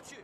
去。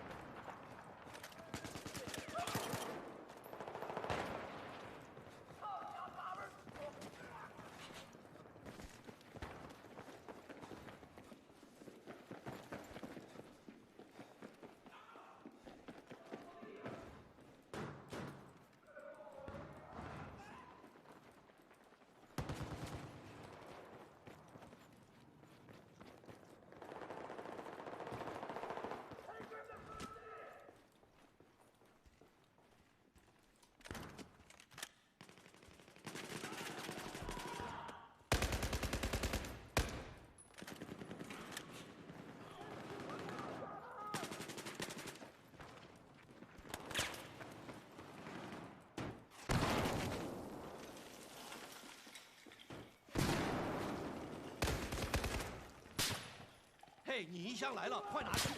嘿，你一箱来了，快拿去！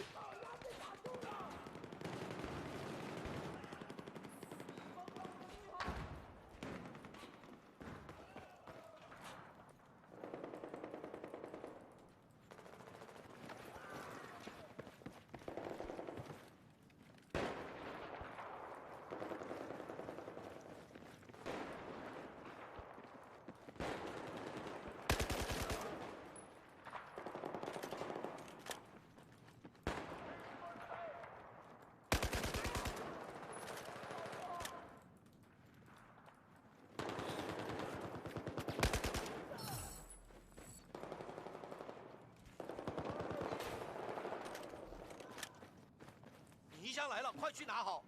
你一箱来了，快去拿好！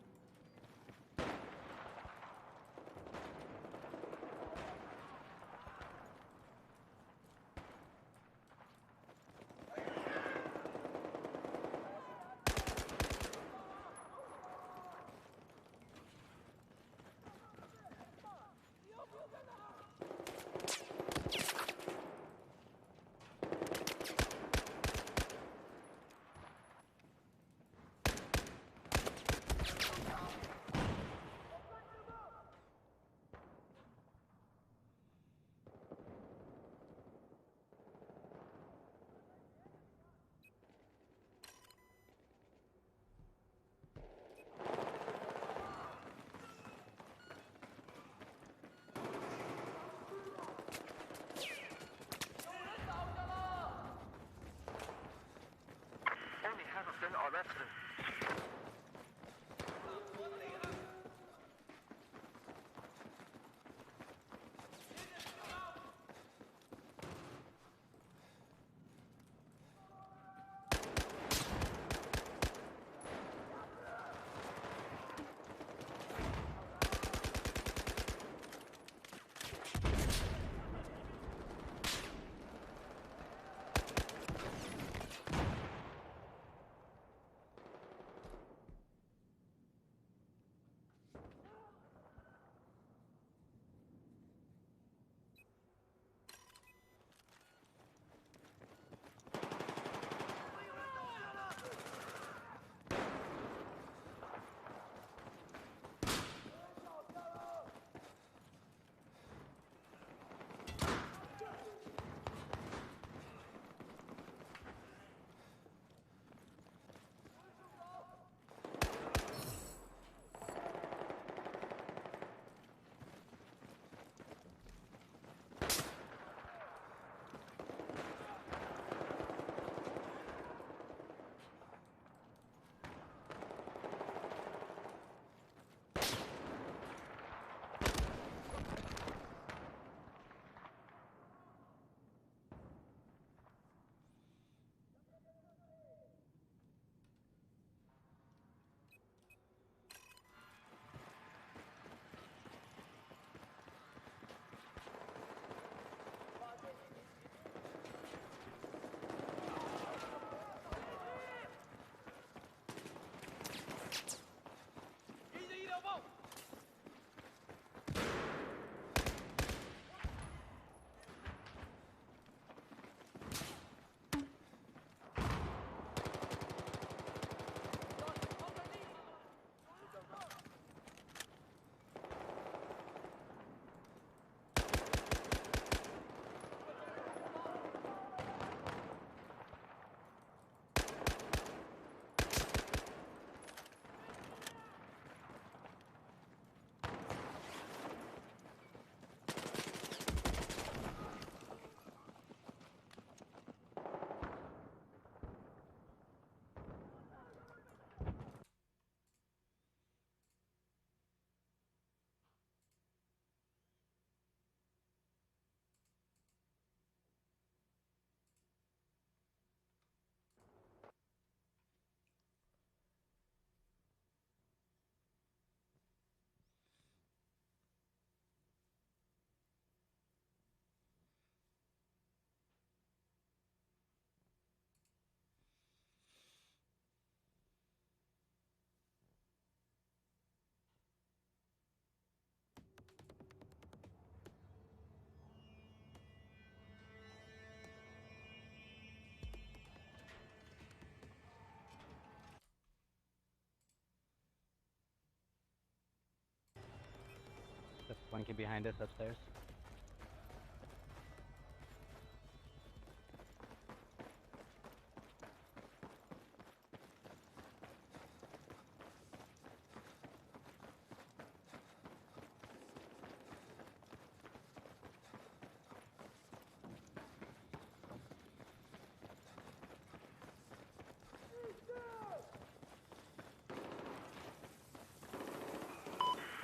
One kid behind us upstairs.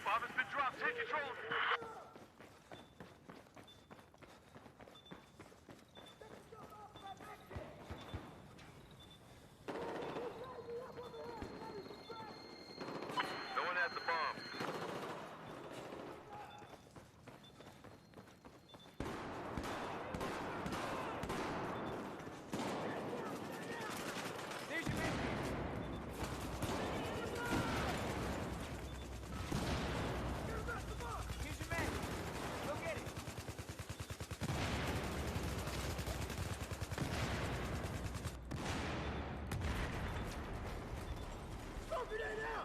Bomb has been dropped. Take control. No one has the bomb. There's your man. Here's your man. Go get it. Stop it now!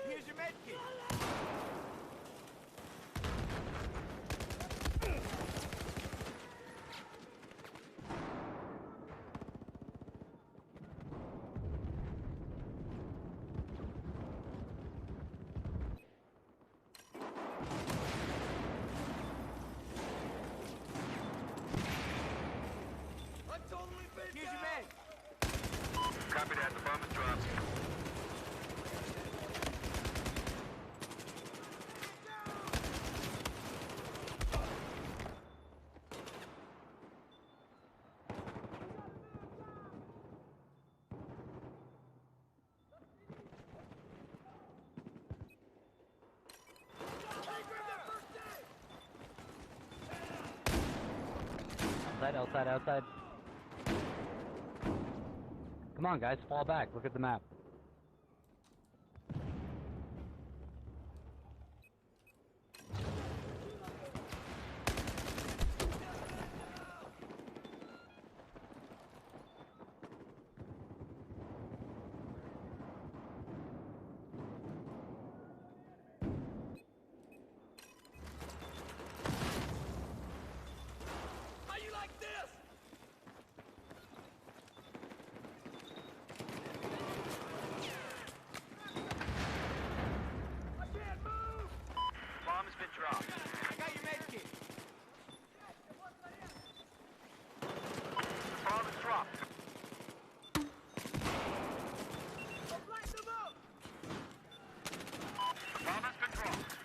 Here's your med kit. I'm totally been Here's your med. Copy that. The bomb is dropped. Outside. Come on, guys, fall back. Look at the map. How you like this? I can't move! Bomb has been dropped. I got your med kit. Bomb is dropped. Light them up! Bomb has been dropped.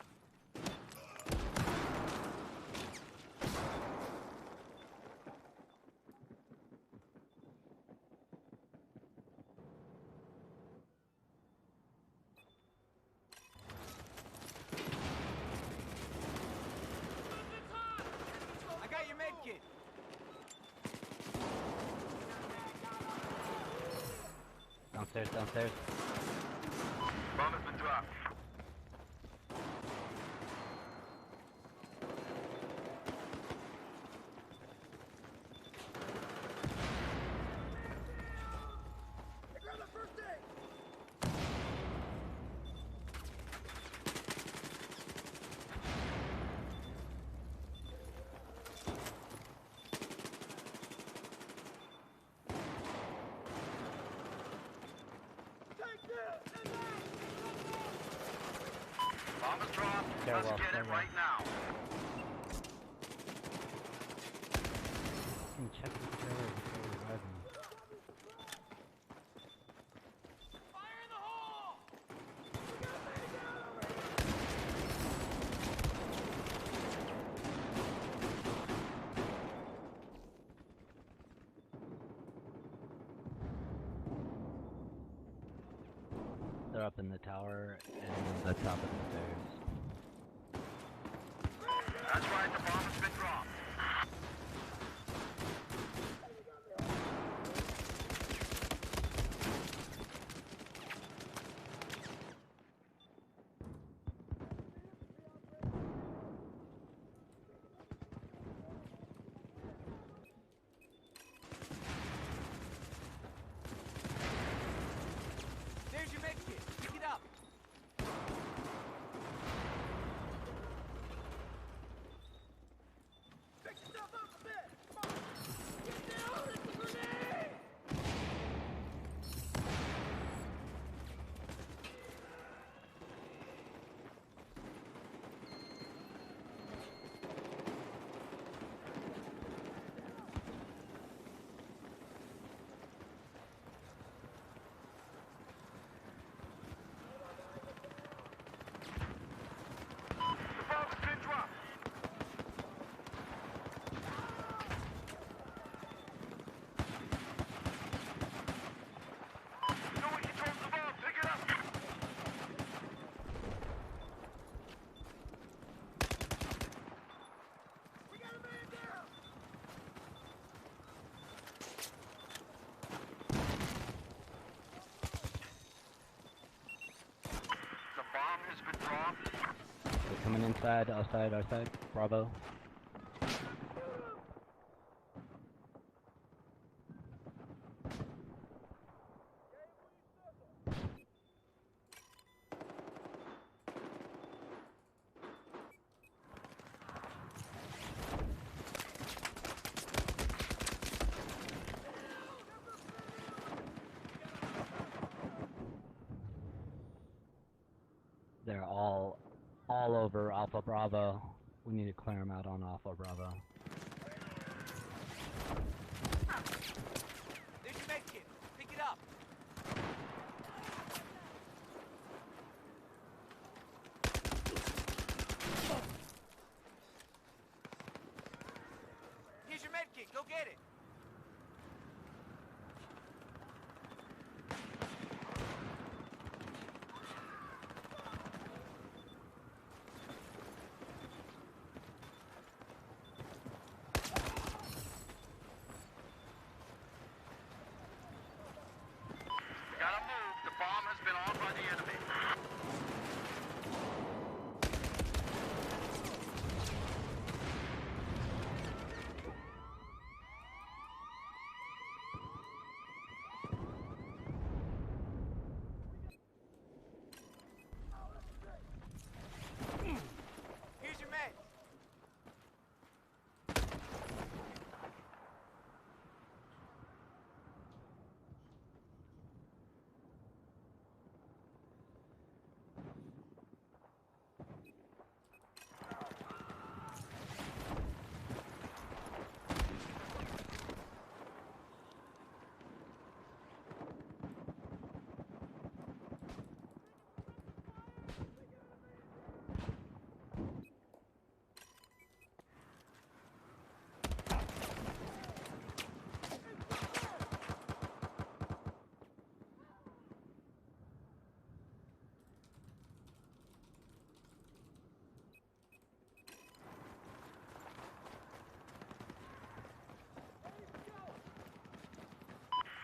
I got your med kit. Downstairs. Bomb has been dropped. Grab the first aid! Take this! And that! Bomb is dropped. Stairwell, Let's get it stairwell. right now. Check the trailer before we revive him. Fire in the hole! They're up in the tower and the top of the stairs. That's right. The bomb has been dropped. coming inside, our side, Bravo. They're all over Alpha Bravo. We need to clear them out on Alpha Bravo. There's your med kit. Pick it up. Here's your med kit. Go get it. Gotta move. The bomb has been armed by the enemy. Here's your med.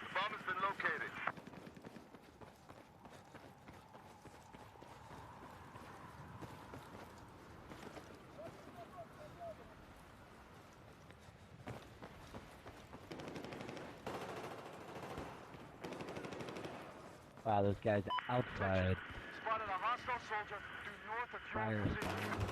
The bomb has been located. Wow, those guys outside. Spotted a hostile soldier due north of your Fire position.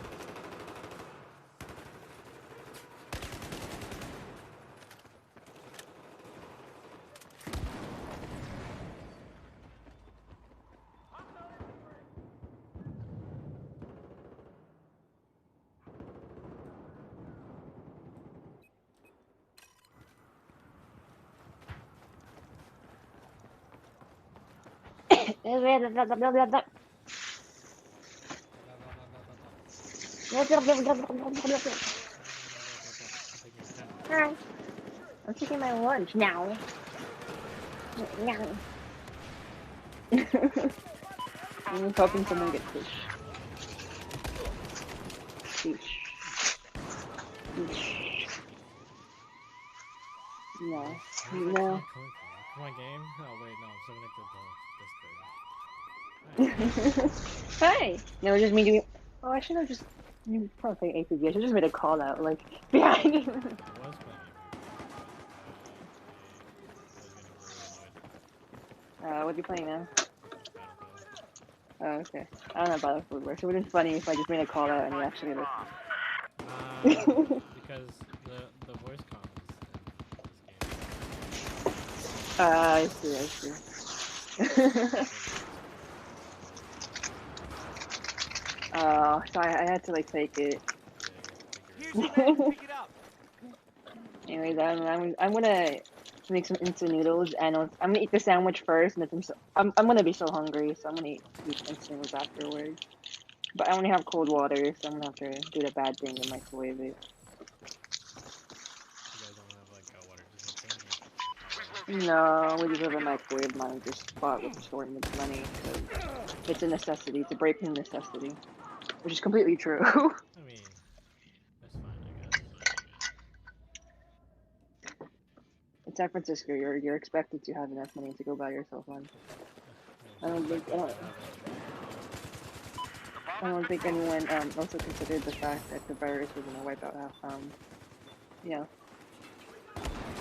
Hi. I'm taking my lunch now. Now. I'm hoping someone gets fish. Fish. Fish. No. No. Come on, game. Oh wait, no, I'm so connected to Discord. Hey! No, it's just me doing. Oh, I should have just. You probably playing APB. I should just made a call out, like, behind you. I was playing APB. What are you playing now? Battlefield. Oh, okay. I don't know Battlefield works. It would have been funny if I just made a call out and you actually did it. Because the voice comms in this game. I see. So I had to, like, take it. Here's your med. Pick it up. Anyways, I'm gonna make some instant noodles, and I'm gonna eat the sandwich first, and then I'm gonna be so hungry, so I'm gonna eat instant noodles afterwards. But I only have cold water, so I'm gonna have to do the bad thing and microwave it. You guys don't have like a water disinfectant? No, we just have a microwave mine just bought with the shortness money, so it's a necessity. It's a breaking necessity, which is completely true. I mean, that's fine, I guess. In San Francisco, you're expected to have enough money to go buy yourself one. I don't think. The bomb I don't think anyone also considered the fact that the virus was gonna wipe out half you know,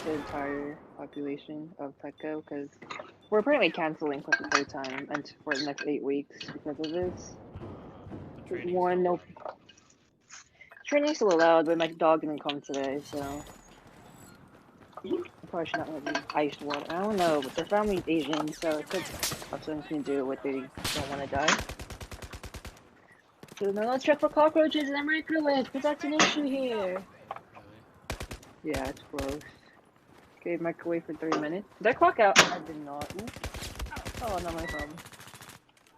the entire population of Petco, because we're apparently canceling for the third time and for the next 8 weeks because of this. The training's One, still no allowed. training's still allowed, but my dog didn't come today, so I probably should not let them iced water. I don't know, but their family's Asian, so it could have something to do with they don't want to die. So now let's check for cockroaches in the microwave, because that's an issue here. Really? Yeah, it's gross. Okay, microwave for 3 minutes. Did I clock out? I did not. Oops. Oh, not my problem.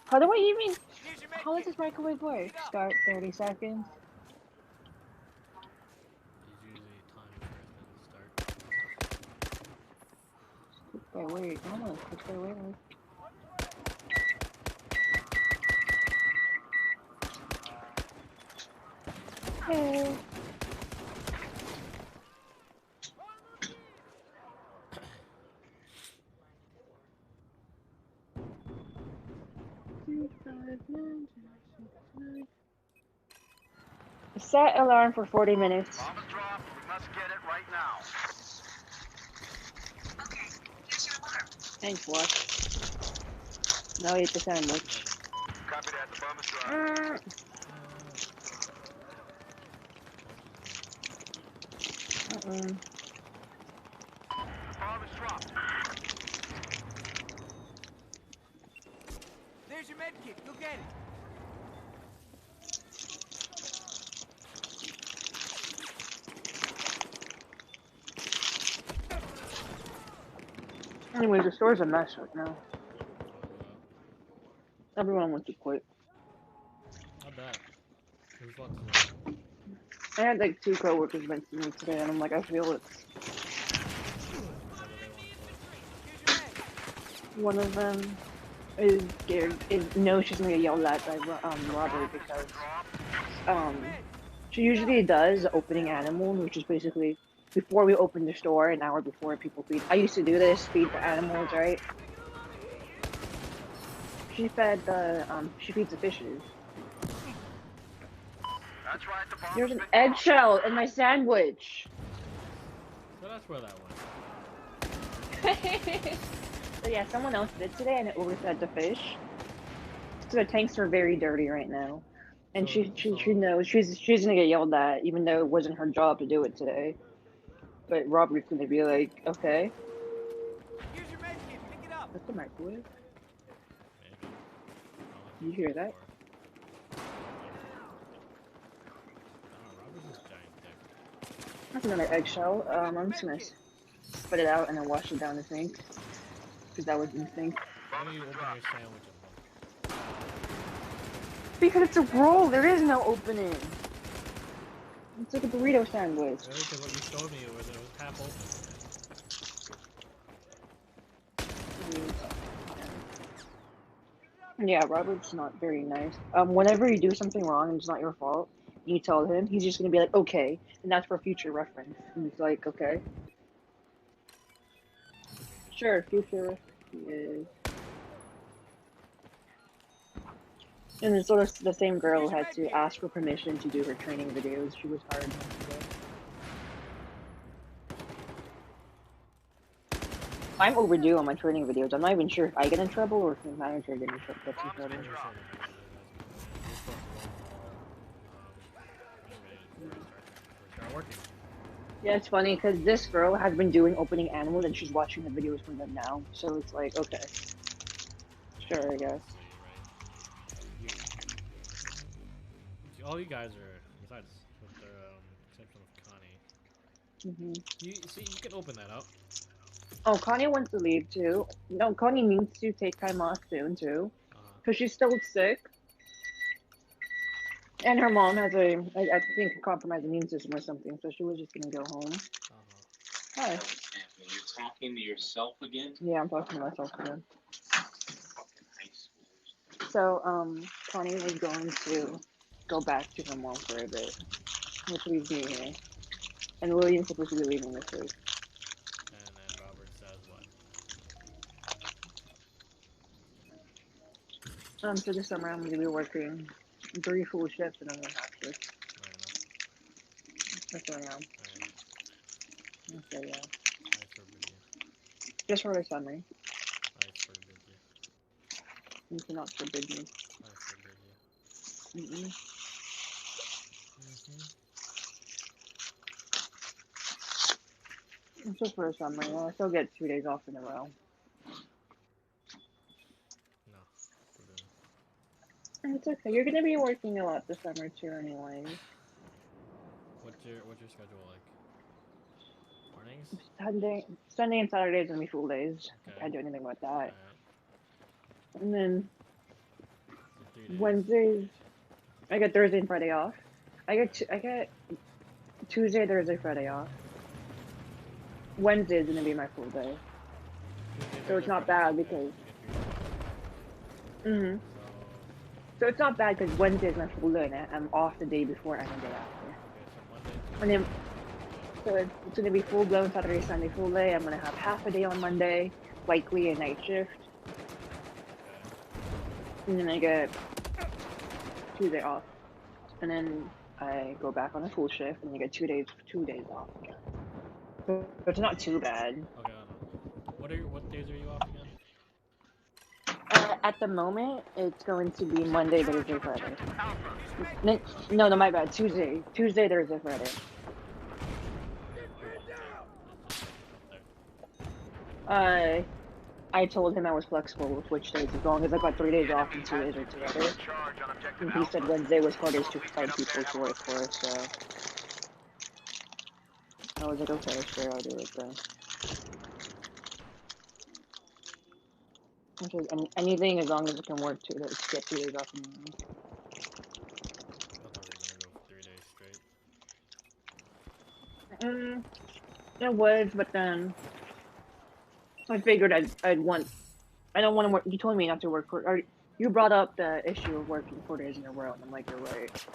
How do I even... Here's your How does medkit. this microwave work? Pick it up. Start 30 seconds. There's usually a time where it's gonna start. Wait, wait. I don't know. Wait, wait. Hey. Set alarm for 40 minutes. Bomb is dropped. We must get it right now. Thanks, what? Now eat the sandwich. Copy that. The bomb is dropped. The bomb is dropped. There's your medkit. Go get it. Anyway, the store's a mess right now. Oh, Everyone wants to quit. not bad. Who's left today? I had like 2 coworkers mention me today, and I'm like, I feel it. What do they want to play? Here's your med. One of them is scared. Knows she's gonna get yelled at by Robert because she usually does opening animal, which is basically before we open the store, an hour before people feed. I used to do this, feed the animals, right? She fed the she feeds the fishes. That's right. The bomb There's has an been dropped. eggshell in my sandwich. So that's where that went. So yeah, someone else did today, and it overfed the fish. So the tanks are very dirty right now, and So- she knows she's gonna get yelled at, even though it wasn't her job to do it today. But Robert's gonna be like, okay, Here's your medkit. Pick it up. that's the microwave. Maybe. You hear that? Robert's just giant dick. That's another eggshell. I'm just gonna spit it out and then wash it down the sink, because that was in the sink. Why don't you open your sandwich and Because it's a roll. There is no opening. It's like a burrito sandwich. Really? Because what you showed me was it was half open. Yeah, Robert's not very nice. Whenever you do something wrong and it's not your fault, you tell him, he's just gonna be like, okay, and that's for future reference. And he's like, okay. Sure, future reference. Yes. And then sort of the same girl had to ask for permission to do her training videos. She was hired yesterday. I'm overdue on my training videos. I'm not even sure if I get in trouble or if the manager gets in trouble. Start working. Yeah, it's funny because this girl has been doing opening animals and she's watching the videos from them now. So it's like, okay, sure, I guess. All you guys are, besides with the exception of Connie. You see, you can open that up. Oh, Connie wants to leave too. No, Connie needs to take time off soon too, because she's still sick. And her mom has I think, a compromised immune system or something, so she was just gonna go home. Hi. You're talking to yourself again? Yeah, I'm talking to myself again. Fucking high schoolers. So, Connie was going to go back to her mom for a bit, which leaves me here. And William's supposed to be leaving this week. And then Robert says what? So this summer I'm gonna be working 3 full shifts and then 1 half shift. Fair enough. That's what I am. Alright. Okay, yeah. I forbid you. Just for the summer. I forbid you. You cannot forbid me. I forbid you. Mm-mm. It's just for the summer. You know, I still get 2 days off in a row. No. Forbidden. It's okay. You're gonna be working a lot this summer too, anyways. What's your schedule like? Mornings? Sunday and Saturdays gonna be full days. Okay. I can't do anything about that. Alright. And then So 3 days. Wednesdays, I get Thursday and Friday off. I get Tuesday, Thursday, Friday off. Wednesday is gonna be my full day. Tuesday, So it's Thursday, not Friday, bad okay. because. You get 3 days. Mhm. So, So it's not bad because Wednesday is my full day and I'm off the day before and the day after. okay, so Monday, And then, so it's gonna be full blown Saturday, Sunday full day. I'm gonna have half a day on Monday, likely a night shift, and then I get Tuesday off, and then I go back on a full shift, and I get 2 days off again. So it's not too bad. Okay, what days are you off again? At the moment, it's going to be Monday, Thursday, Friday. Use your med kit. No, my bad. Tuesday, Thursday, Friday. I told him I was flexible with which days, as long as I got 3 days off and 2 days are together. And he said Wednesday was hard days to find people to work for, so I was like, okay, sure, I'll do it then. Which is anything as long as it can work to get 2 days off in the morning. I thought we were gonna go for 3 days straight. It was, but then I figured I'd want. I don't want to work. You told me not to work for. Or you brought up the issue of working 4 days in a row, and I'm like, you're right.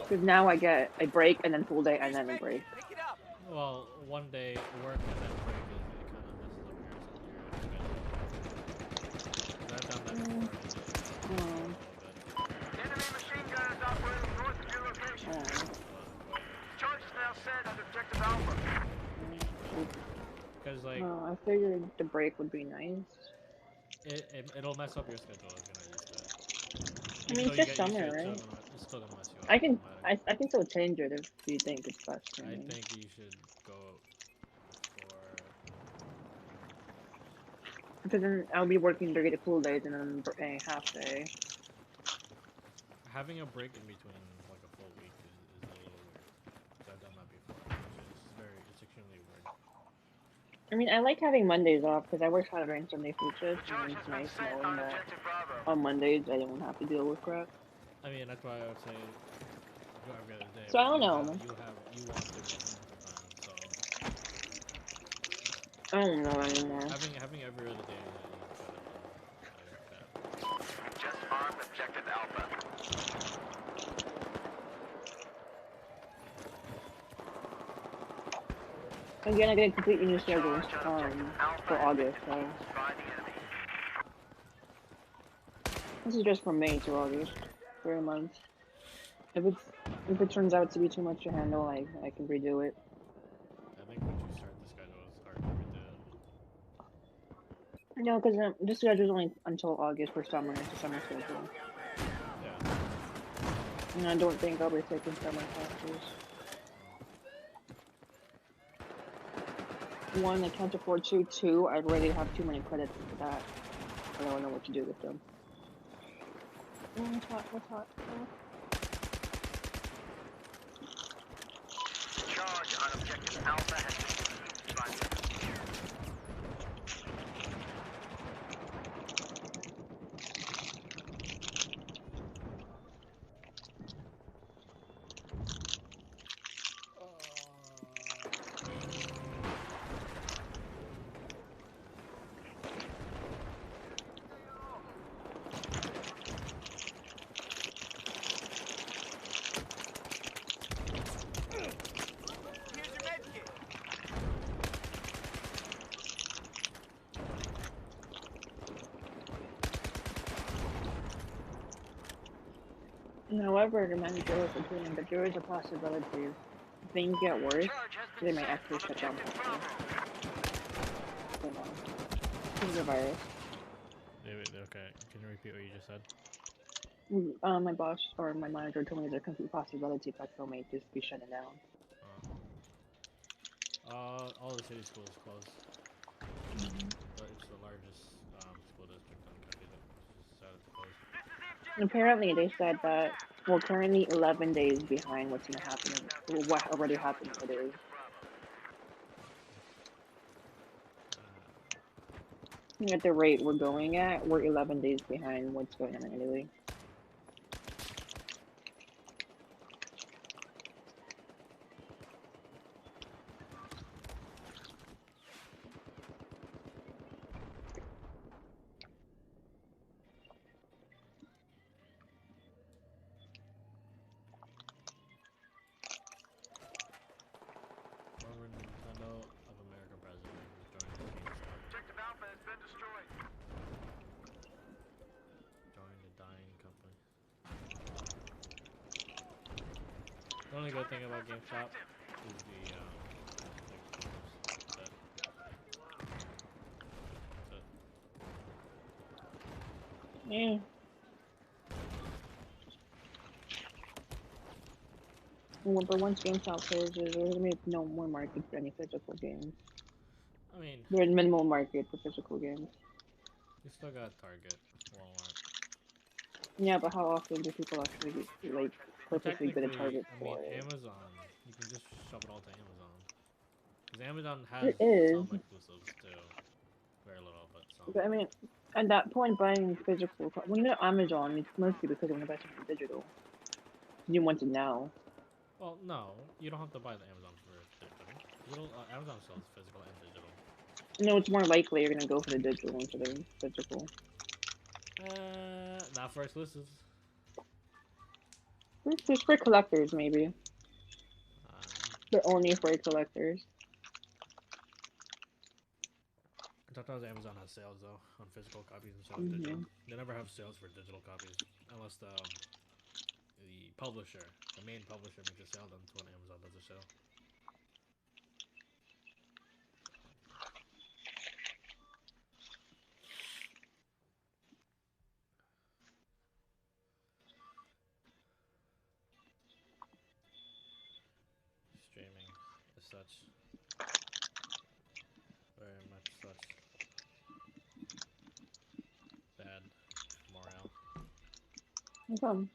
Because now I get a break and then full day and Use then your a break. med kit. Pick it up. Well, 1 day work and then break is it kind of messes up your schedule. I've done that before. And Enemy machine gunners operating north of your location. Charge is now set on objective Alpha. because like I figured the break would be nice. it'll mess up your schedule. I'm gonna use that. I mean, it's just summer, right? It's still gonna mess you up. I can. no matter. I can still change it if you think it's best for I me. think you should go for. Because then I'll be working 3 full days and then a half day. Having a break in between like a full week is a little weird. 'Cause I've done that before. It's extremely weird. I mean, I like having Mondays off because I work Saturday and Sunday food shifts, and Charge it's has been nice set knowing on that objective Bravo. on Mondays I don't have to deal with crap. I mean, that's why I would say go every other day. So I but don't know. You want to go so I don't know anymore. having every other day is better than Just armed objective Alpha. Again, I get a completely new schedule Charge on objective Alpha for has been August, so defused by the enemy. this is just from May to August for a month. If it turns out to be too much to handle, I can redo it. I think once you start the schedule, it's hard to redo it. No, because the schedule's only until August for summer. It's a summer schedule, Yeah. and I don't think I'll be taking summer classes. One, I can't afford to. Two, I'd already have too many credits for that. I don't know what to do with them. What's hot? What's hot? Charge on objective Alpha has been defused by the enemy. Here's your med kit. However, the manager was agreeing that there is a possibility if things get worse, Charge has they been might set actually on shut down objective company. Bravo. You know, because of the virus. Okay, can you repeat what you just said? My boss or my manager told me there's a complete possibility Petco may just be shutting down. All the city schools closed. But it's the largest school district in the country that decided to close. And apparently, they said that we're currently 11 days behind what's going to happen, or what already happened in Italy. At the rate we're going at, we're 11 days behind what's going on in Italy. Former Nintendo of America president who's joining GameStop. Objective Alpha has been destroyed. Joined a dying company. The only good thing about GameStop is the that Yeah. Well, but once GameStop closes, there's going to be no more market for any physical games. I mean, There's minimal market for physical games. you still got Target, Walmart. Yeah, but how often do people actually like purposely go to Technically, Target I mean, for it? Amazon. You can just shove it all to Amazon. Because Amazon has It is, some exclusives too. Very little, but some. but I mean, at that point, buying physical, when you're at Amazon, it's mostly because you want to buy something digital. You want it now. Well, no, you don't have to buy the Amazon for digital. Amazon sells physical and digital. No, it's more likely you're gonna go for the digital instead of physical. Not for exclusives. Just for collectors, maybe. Um, But only for collectors. Sometimes Amazon has sales though on physical copies instead of Mm-hmm. digital. They never have sales for digital copies unless the publisher, the main publisher, makes a sale. That's when Amazon does a sale. Streaming is such very much such bad morale. Okay.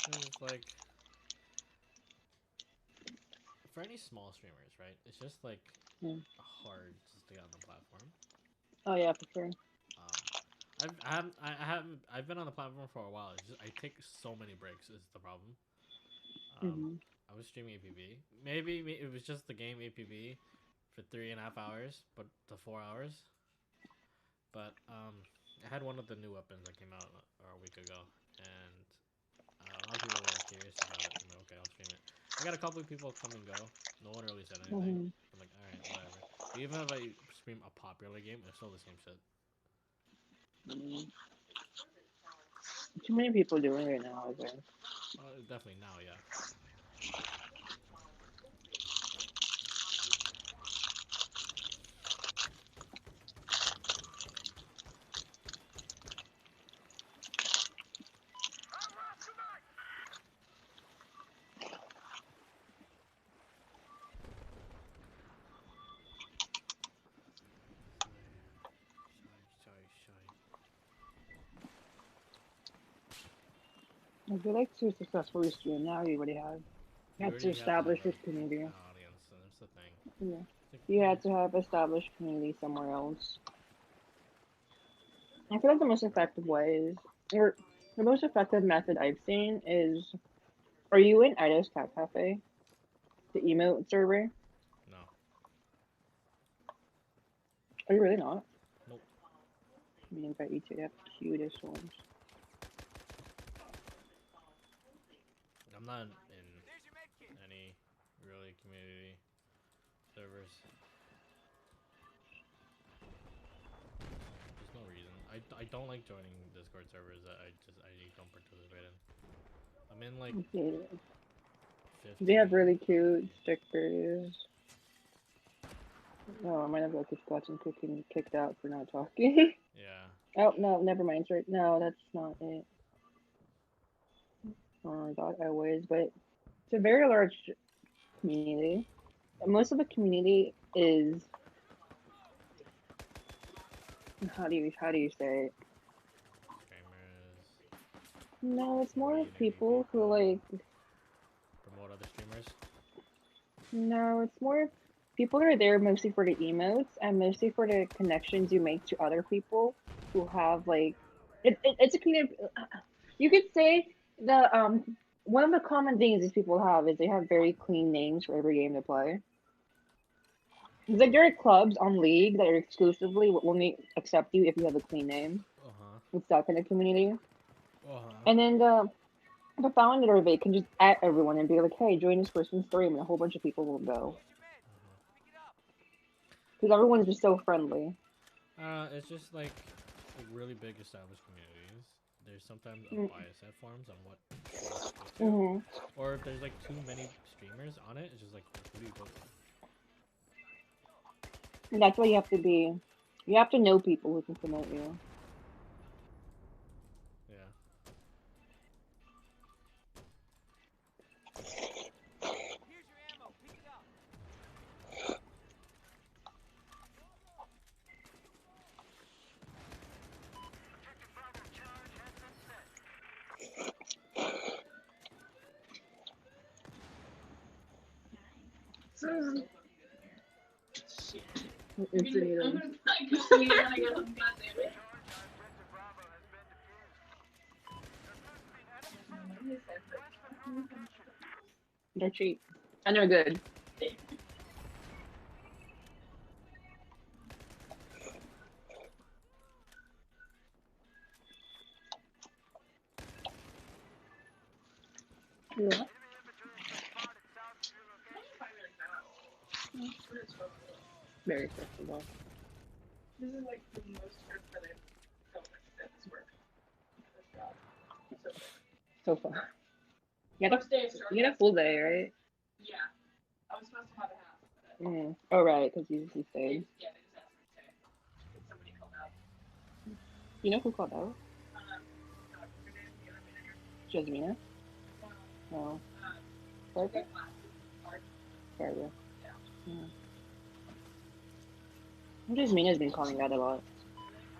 It's like for any small streamers, right? It's just like Mm. hard just to get on the platform. Oh yeah, for sure. I've been on the platform for a while. It's just I take so many breaks is the problem. Mm-hmm. I was streaming APB. Maybe it was just the game APB for 3.5 hours, but to 4 hours. But I had one of the new weapons that came out a week ago, and a lot of people were curious about it. I'm like, okay, I'll stream it. I got a couple of people come and go. No one really said anything. Mm-hmm. I'm like, all right, whatever. But even if I stream a popular game, it's still the same shit. Mm-hmm. Too many people doing it now, I think. Definitely now, yeah. If you like to successfully stream now, you already have. You have to establish this community. An audience, and that's the thing. Yeah. Like, You had to have established community somewhere else. I feel like the most effective ways, or the most effective method I've seen is, are you in Ida's Cat Cafe? The emote server? no. Are you really not? Nope. Let me invite you to the cutest ones. I'm not in any really community servers. There's no reason. I don't like joining Discord servers that I don't participate in. I'm I'm in like Okay. 15. They have really cute stickers. Oh, I might have just gotten kicked out for not talking. Yeah. Oh no, never mind. Sorry. No, that's not it. Oh, I thought I was, but it's a very large community. Most of the community is how do you say it? Streamers. No, it's more Reading of people who like. promote other streamers. No, it's more of people are there mostly for the emotes and mostly for the connections you make to other people who have like it's a community. You could say the one of the common things these people have is they have very clean names for every game they play. It's like there are clubs on League that are exclusively will only accept you if you have a clean name. Uh-huh. It's that kind of community. Uh-huh. And then the founder of it can just add everyone and be like, "Hey, join this person's stream," and a whole bunch of people will go because everyone's just so friendly. It's just like really big established communities. There's sometimes a Mm. bias at forums on what streamers go to. Mhm. Or if there's like too many streamers on it, it's just like who do you go to? And that's why you have to be. You have to know people who can promote you. Yeah. Here's your ammo. Pick it up. Objective Bravo charge has been set. It's a needle. Charge on objective Bravo has been defused. There appears to be enemies west of your location. They're cheap. And they're good. Yeah. Enemy infantry has been spotted south of your location. Very accessible. This is like the most work that I've felt like this work. This job. So far. You First day of starting. get a full day, right? Yeah. I was supposed to have a half, but Mm. Oh, right, because you they, stayed. yeah, they just asked me to stay. Somebody called out. You know who called out? Not her name, the other manager. Jasmina? No. No. Barbara? Barbara? Barbara. Barbara. Yeah. Jasmina's been calling out a lot.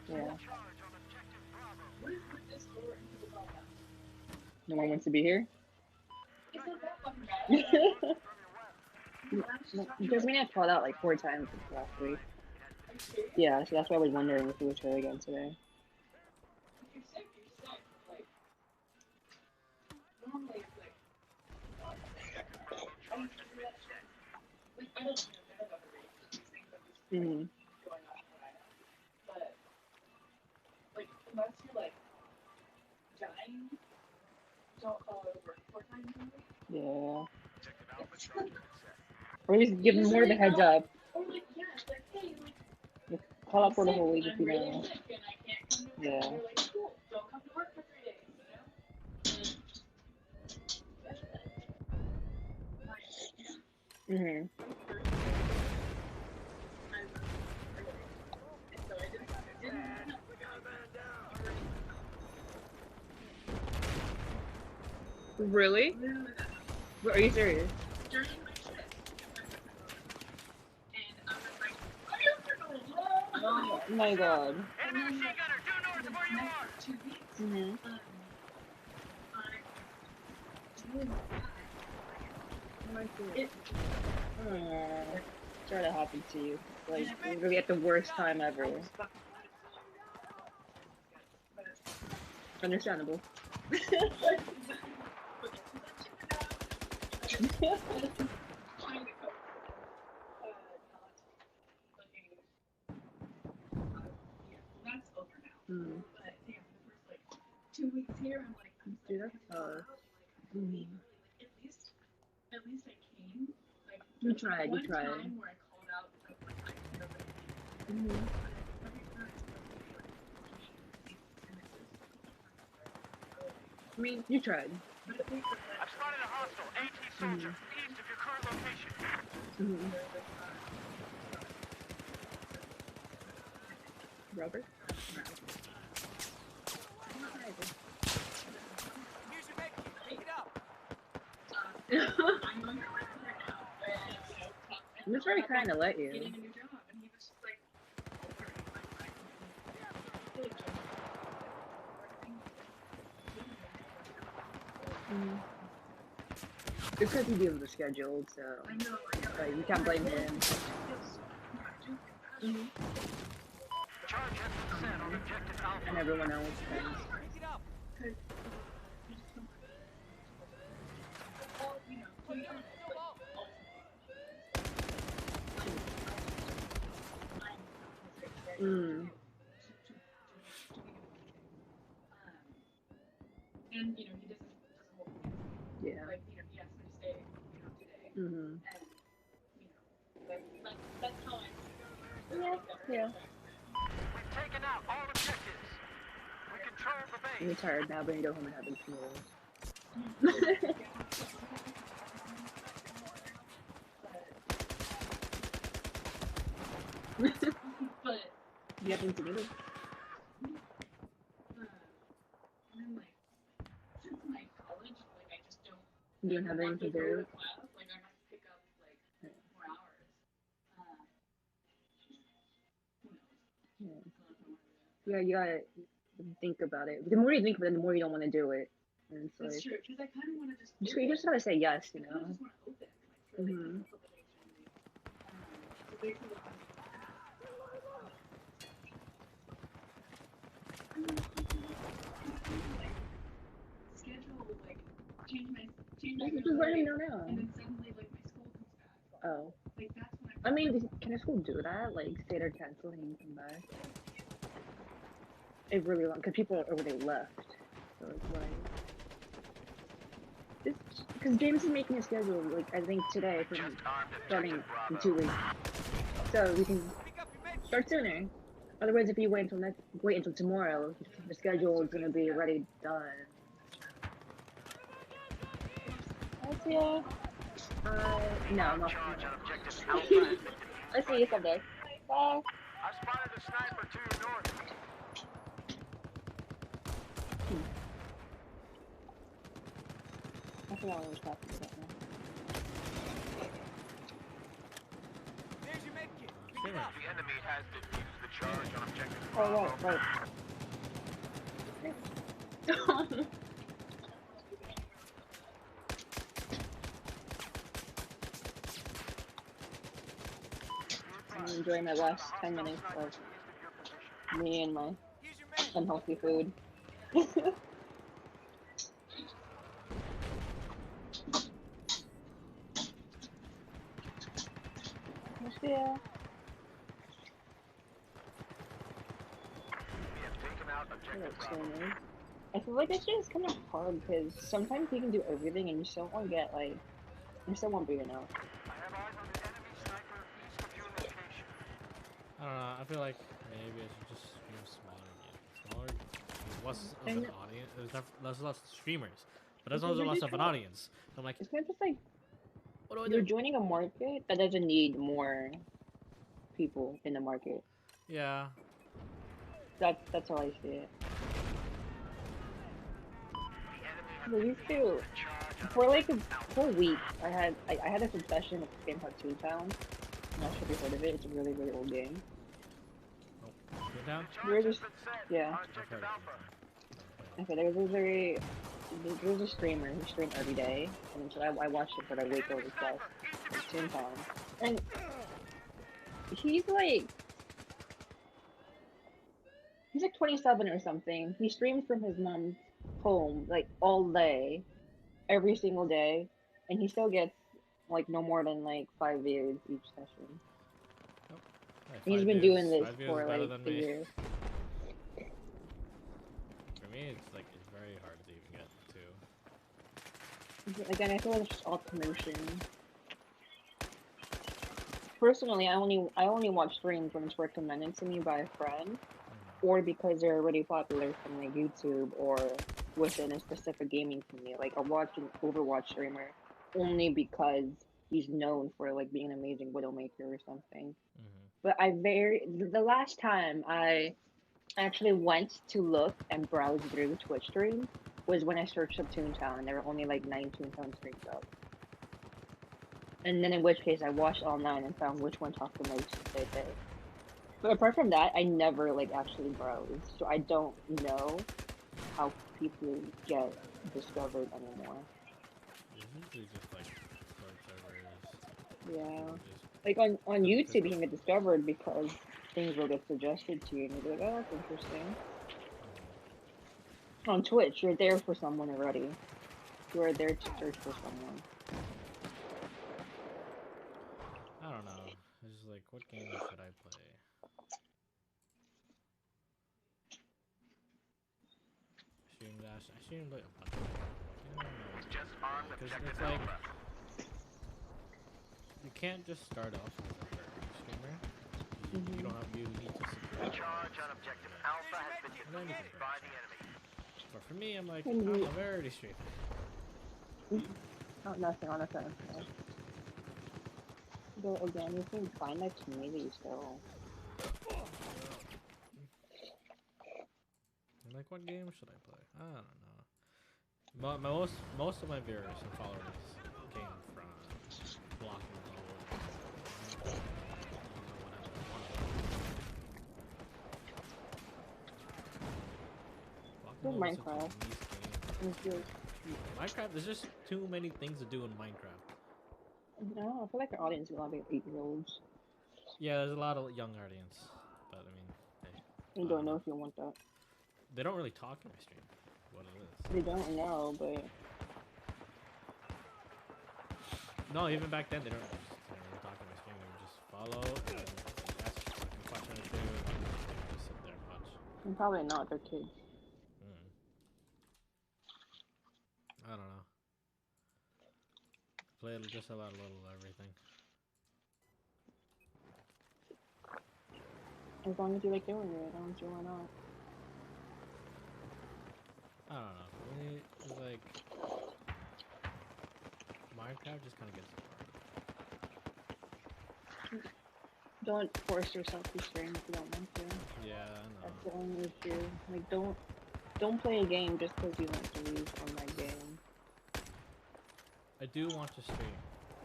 Yeah. Charge on objective Bravo. What is with this door and people call that? No one wants to be here? It's not that fucking bad. Jasmina called out like 4 times last week. Are you serious? Yeah, so that's why I was wondering if it was her again today. If you're sick, you're sick. Like, normally it's like, I don't do that shit. Like, I don't know about the race of these things. I'm just Mm-hmm. going off what I know. But, like, unless you're like dying, don't call it over 4 times a week. Yeah. Objective Alpha charge has been set. Or at least give them more of a heads up. Or like, yeah, it's like, hey, like, Call out for the sick, whole week if I'm you really know. sick and I can't come to work. Yeah. And you're like, cool, don't come to work for 3 days, you know? Mm-hmm. Really? Are you serious? During my shift, and I was like, "Are you for Oh my god. Enemy machine gunner due north of where you are. 2 weeks, Mm-hmm. I'm doing it. Sorry that happened to you. Like, literally at the worst time ever. Understandable. Trying to cope. That's over now. Mm. But damn, the first like 2 weeks here, I'm like, I'm Dude, so that's hard. like, at least I came. Like, You tried, one you tried. time where I called out, I was like, I nobody. Mm-hmm. I mean, you tried. I've spotted a hostile AT soldier east of your current location. Mhm. Rubber? Here's your med kit. Pick it up. I'm just very kind to let you. Getting a new job, and he was just like, Mhm. Because he deals with the schedule, so I know. like you can't blame him. Charge has been set on objective Alpha. And everyone else. And Pick it up. Put it on. Go off. mm, And he doesn't hold me. yeah. Like he asked me to stay, today, Mhm. and that's how I. Yeah. We've taken out all objectives. We control the I'm base. tired now, but I go home and have these meals. But You have things to do? and then since my college, I just don't. You don't have anything to Go do? to class, I have to pick up more hours. Yeah, you gotta think about it. The more you think about it, the more you don't want to do it. And it's That's like, true, because I kind of want to just. you just gotta say yes, you I kind know? of just want to open, for like Mhm. a couple days during the week. So basically, what I'm schedule change my You can schedule, just let him know now. and then suddenly my school comes back. Oh. That's when I mean, can a school do that? Like, say they're canceling and come back? It really long, because people are already left. So it's like. Because James is making a schedule, like, I think today, for Just armed starting objective in Bravo. 2 weeks. So we can Pick up your med kit. start sooner. Otherwise, if you wait until tomorrow, the schedule is gonna be already done. No, I'm not. Charge on objective Alpha has been defused. I'll see you someday. Bye. I've spotted a sniper to your north. I forgot what I was talking about now. There's your med kit. Pick it Streamer. up. The enemy has defused the charge on objective Oh, Bravo. right. I'm enjoying my last 10 minutes of me and my Here's your med kit. unhealthy food. Yeah. We have taken out objective Bravo. I feel like this shit is kind of hard because sometimes you can do everything and you still won't get like, you still won't be enough. I have eyes on an enemy sniper east of your location. I don't know. I feel like maybe I should just stream smaller again. Smaller, less of an audience. There's less streamers, but there's also less of an audience. So I'm like, It's kind of just like what do I you're do? joining a market that doesn't need more people in the market. Yeah. That's how I see it. They used to, for like a whole week, I had a obsession with a game called Two Town. I'm not sure if you've heard of it. It's a really, really old game. Oh, go down. We're just, yeah. On I've objective heard of Alpha. it. Okay, there's a streamer who streamed every day, and so I watched it for like week over stuff. Two Town, and he's like 27 or something. He streams from his mom's home like all day, every single day, and he still gets like no more than like 5 views each session. Hey, He's 5 been views. doing this 5 views for is better like than a me. year. For me, it's very hard to even get to. Again, I feel like it's just all promotion. Personally, I only watch streams when it's recommended to me by a friend, or because they're already popular from like YouTube or within a specific gaming community. Like I watch an Overwatch streamer only because he's known for like being an amazing Widowmaker or something. Mm-hmm. But the last time I actually went to look and browse through the Twitch streams was when I searched up Toontown and there were only like 9 Toontown streams up. And then in which case I watched all 9 and found which one talked the most that day. But apart from that, I never like actually browsed, so I don't know how people get discovered anymore. It's usually just like Discord servers. Yeah. People just Like on because YouTube, you of can get discovered because things will get suggested to you, and you'll be like, "Oh, that's interesting." On Twitch, you're there for someone already. You are there to search for someone. I don't know. It's just like, what game should I play? I streamed like a bunch of them. Like, I don't know. Just armed Because objective it's like, Alpha. you can't just start off as a third streamer. You don't have, you need to secure. Charge on objective Alpha has been And then you can defeated by branch the out. enemy. But for me, I'm like, And you- I'm already streaming. Oh, nothing on the phone. But again, you can find that community still. I'm like, what game should I play? I don't know. Most of my viewers and followers came from blocking Good Minecraft. It's good. Minecraft, there's just too many things to do in Minecraft. No, I feel like our audience is a lot of 8-year-olds. Yeah, there's a lot of young audience, but I mean, hey, You don't know if you want that. they don't really talk in my stream. What it is? They don't know, but No, even back then they don't really talk in my stream. They would just follow and ask a question or two, and they would just sit there and watch. and probably not. They're kids. I don't know. Play just about a little of everything. As long as you like doing it, I don't see why not. I don't know. For me, it's like Minecraft just kind of gets boring. Don't force yourself to stream if you don't want to. Yeah, I know. That's the only issue. Like, don't play a game just because you want to lose on that game. I do want to stream.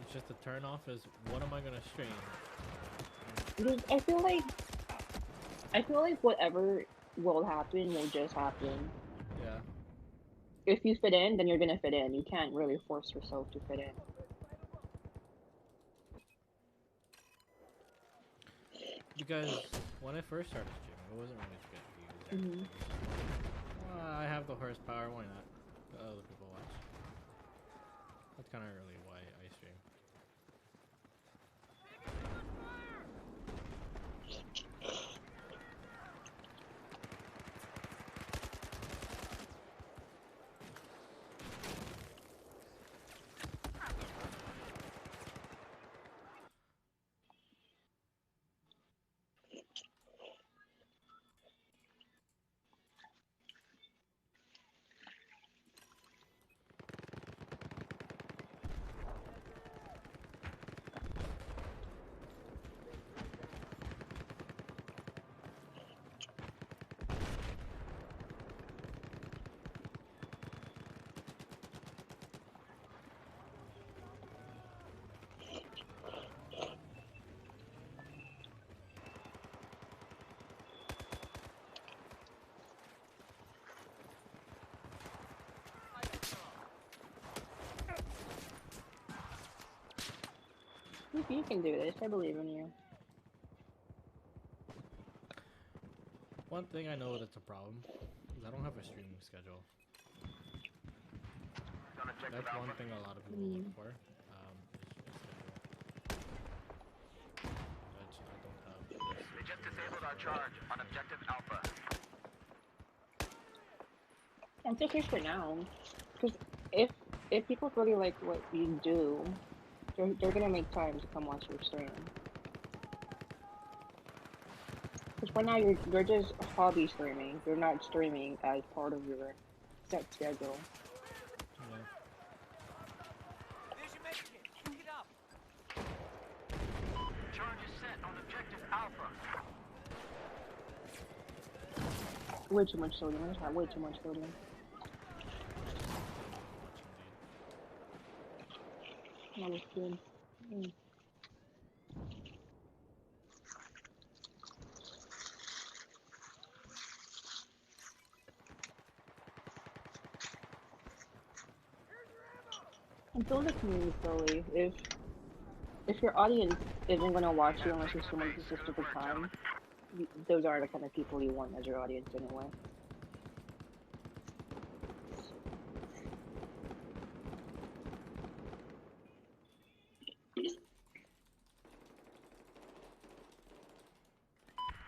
It's just the turn off is what am I gonna stream? Because I feel like whatever will happen will just happen. Yeah. If you fit in, then you're gonna fit in. You can't really force yourself to fit in. Because when I first started streaming, it wasn't really to get views. I have the horsepower, why not? Let other people watch. That's kind of really why I stream. You can do this. I believe in you. One thing I know that's a problem is I don't have a streaming schedule. On objective That's one Alpha. thing a lot of people look for. Is a schedule. Which I don't have. They just disabled our charge on objective Alpha. It's okay for now. Because if people really like what you do, they're gonna make time to come watch your stream. Because for now you're just hobby streaming. You're not streaming as part of your set schedule. Yeah. There's your Mexican. Pick it up. Charge is set on objective Alpha. Way too much sodium. I just had way too much sodium. That was good. Mm. And build a community slowly. If your audience isn't gonna watch you unless you're someone who's just a good time, those are the kind of people you want as your audience anyway.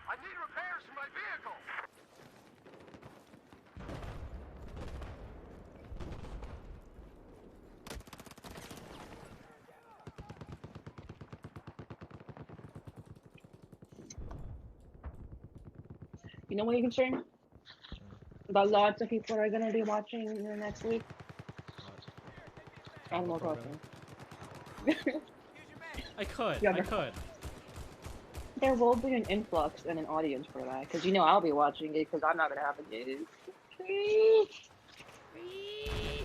I need repairs for my vehicle. You know what you can stream? That lots of people are gonna be watching in the next week. Animal Crossing. Here's your man. I could. Yeah, I but- could. There will be an influx and an audience for that, because you know I'll be watching it because I'm not gonna have a news.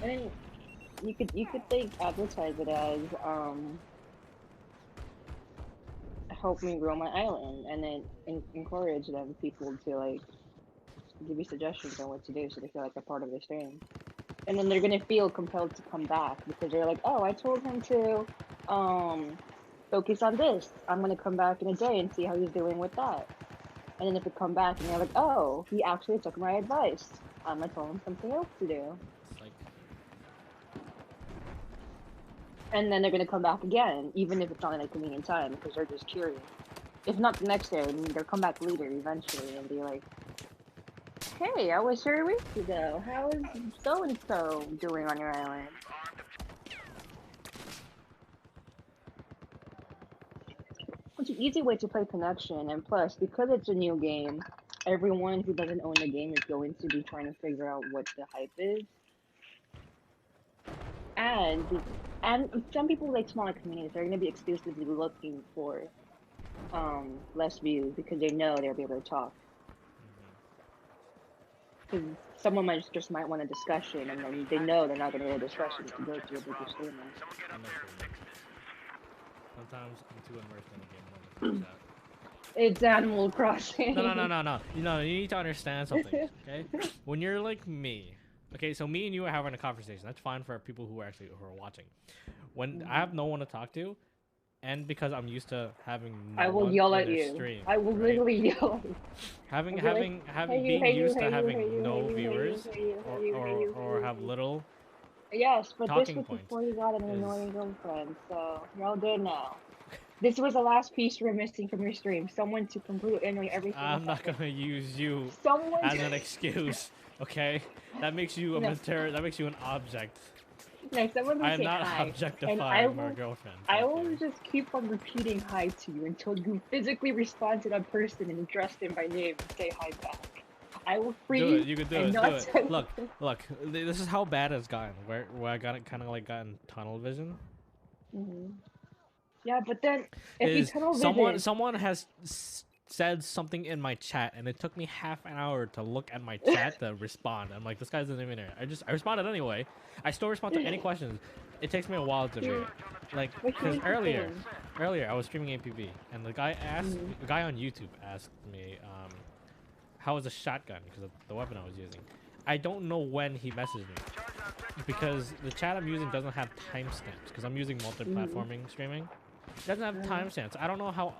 And then you could think advertise it as help me grow my island, and then encourage them people to like give you suggestions on what to do so they feel like they're part of the stream. And then they're gonna feel compelled to come back because they're like, oh, I told him to focus on this. I'm gonna come back in a day and see how he's doing with that. And then if they come back and they're like, oh, he actually took my advice, I'm gonna tell him something else to do. It's like, And then they're gonna come back again, even if it's not at a convenient time, because they're just curious. If not the next day, then they'll come back later eventually and be like, hey, I was here weeks ago. How is so-and-so doing on your island? It's an easy way to play Connection, and plus, because it's a new game, everyone who doesn't own the game is going to be trying to figure out what the hype is. And some people like smaller communities are going to be exclusively looking for less views because they know they'll be able to talk. Because someone might want a discussion, and then they know they're not going to get a discussion to go to a bigger streamer. I know what you mean. Sometimes I'm too immersed in the game when it comes out. It's Animal Crossing. No. You know, you need to understand something, okay? When you're like me, okay, so me and you are having a conversation. That's fine for people who are watching. When I have no one to talk to, and because I'm used to having no I will one yell in at their you. stream, I will right? literally yell at you. Having I'll be like, being used to having no viewers or have little. Yes, but this talking was points before you got an is- annoying girlfriend, so you're all good now. This was the last piece you were missing from your stream. Someone to completely annoy everything. I'm not gonna use you Someone as an excuse, okay? That makes you a No. That makes you an object. No, someone will I'm say not hi. objectifying I my will- girlfriend. I thank will you. just keep on repeating hi to you until you physically respond to that person and address them by name and say hi back. I will freeze. Do it. You can do and it. not Do say it. Look. This is how bad it's gotten. Where I got kind of like gotten tunnel vision. Yeah, but then if you Is tunnel someone vision, has said something in my chat, and it took me half an hour to look at my chat to respond. I'm like, this guy's not even there. I responded anyway. I still respond to any questions. It takes me a while to do it. Like, What because can you earlier I was streaming APB, and the guy asked, the guy on YouTube asked me, how was a shotgun, because of the weapon I was using. I don't know when he messaged me, because the chat I'm using doesn't have timestamps, because I'm using multi-platforming streaming. It doesn't have timestamps. I don't know how.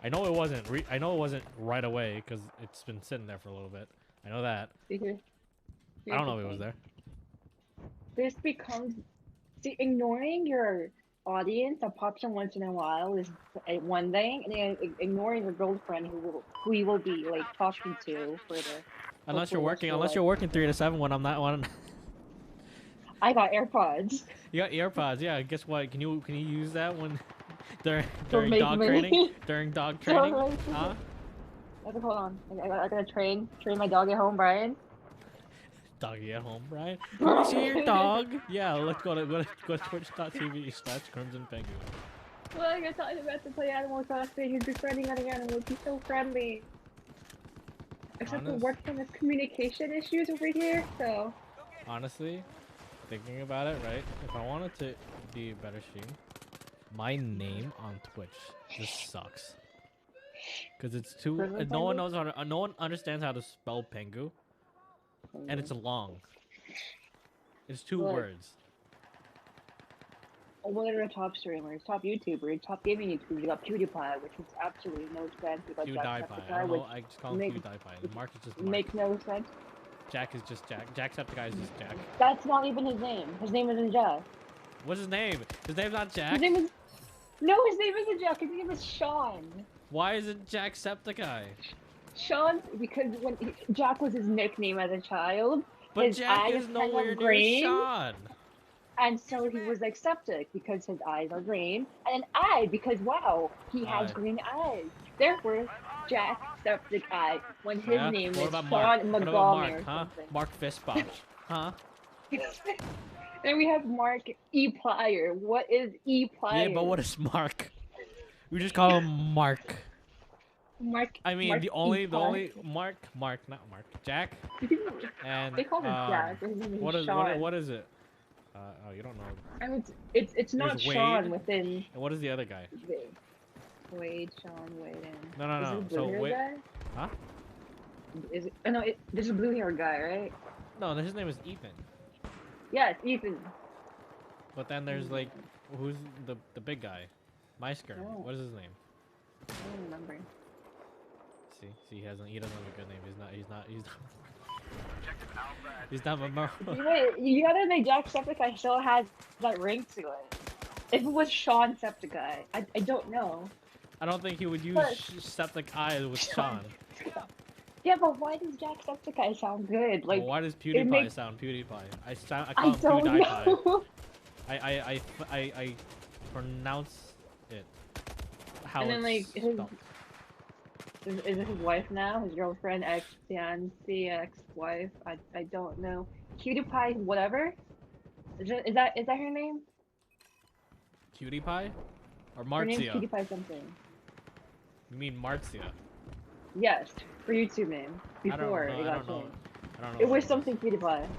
I know it wasn't. I know it wasn't right away, because it's been sitting there for a little bit. I know that. I don't know if it was there. This becomes ignoring your audience that pops in once in a while is one thing, and then ignoring your girlfriend who you will be like talking to for the. Unless you're hopefully working. rest of Unless your you're life. working 3 to 7 when I'm not one. I got AirPods. You got AirPods. Yeah. Guess what? Can you use that when during Don't make dog me. training? During dog Don't training? make me. Huh? Hold on. I gotta train my dog at home, Brian. doggy at home, right? Let me see your dog. Yeah, let's go to twitch.tv/Crimson Penguin. Well, you're talking about to play Animal Crossing. He's befriending other animals. He's so friendly. Except for Honest, work from his communication issues over here, so. honestly, thinking about it, right? If I wanted to be a better stream, my name on Twitch just sucks. Cause it's too. Crimson No one Pengu? knows how to. No one understands how to spell Pengu, and it's long. It's two Look. words. What are the top streamers, top YouTubers, top gaming YouTubers? You got PewDiePie, which makes absolutely no sense. You got PewDiePie. I Jacksepticeye, don't which know. I just call him make- PewDiePie. Mark is just Mark. makes no sense. Jack is just Jack. Jacksepticeye is just Jack. That's not even his name. His name isn't Jack. What's his name? His name's not Jack. His name is. No, his name isn't Jack. His name is Sean. Why is it Jacksepticeye? Sean, because Jack was his nickname as a child. But his Jack eyes is kind nowhere of near green, Sean. and so he was like septic because his eyes are green, and an eye because wow, he has Eye. green eyes. Therefore, Jack Septic Eye. When his Yeah? name What is about Sean Mark? What about Montgomery Mark? or Huh? something. Mark Fistbotch. Huh? Then we have Mark E. Plier. What is E. Plier? Yeah, but what is Mark? We just call him Mark. Mark? I mean, Mark the E. only Plier. Mark, not Mark, Jack, and They call him Jack. His name is what is Sean. what is it? Oh, you don't know. I mean, it's not There's Sean Wade. within. And what is the other guy? Wade, Sean, Wade, and. No, no, Is no. it a So blue hair wait, guy? huh? Is it? Oh no, this is a blue hair guy, right? No, his name is Ethan. Yes, Ethan. But then there's like, who's the big guy? Meisker. Oh. What is his name? I don't remember. See, he doesn't have a good name. He's not memorable. Wait, you gotta admit Jacksepticeye still has that ring to it. If it was Sean Septiceye, I don't know. I don't think he would use But- septic eyes with Sean. Yeah, but why does Jacksepticeye sound good? Like, Well, why does PewDiePie makes- sound PewDiePie? I I call him don't PewDiePie. know. I pronounce it how And then, like, it's his- spelled. Is it his wife now? His girlfriend, ex-fiancée, ex-wife? I don't know. PewDiePie, whatever? Is that her name? PewDiePie? Or Her name's Marcia? PewDiePie something. You mean Marcia? Yes, her YouTube name. Before I it don't got know. changed. I don't know. It what was something PewDiePie. I have